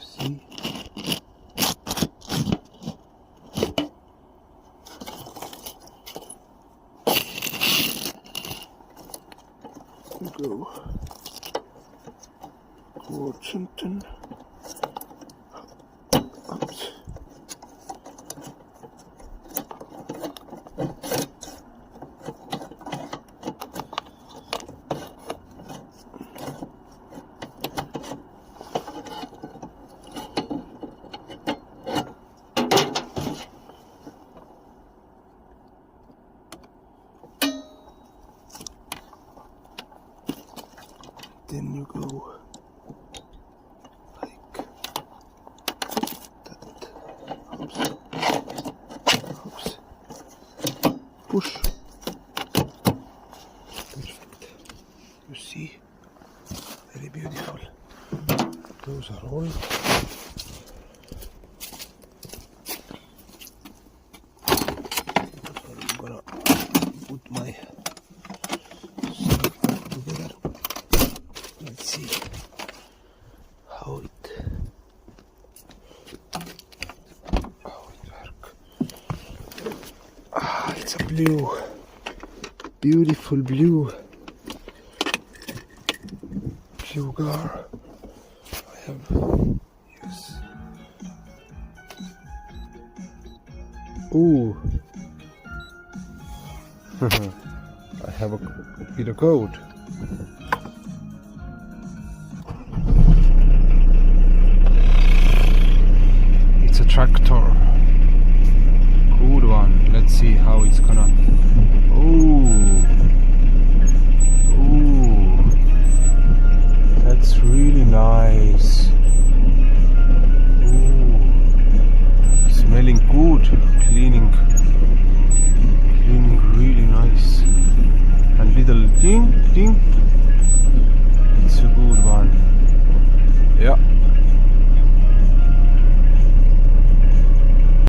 See? Go Washington. Oops. Then you go like that. Oops. Oops. Push. Perfect. You see? Very beautiful. Those are all. I'm gonna put my stuff back together. Let's see how it works. Ah, it's a blue, beautiful blue gar. I have, yes. Ooh. I have a bit of gold. It's a tractor. Good one. Let's see how it's gonna. Ooh. Ooh. That's really nice. Ooh. Smelling good. Cleaning really nice. And little ding ding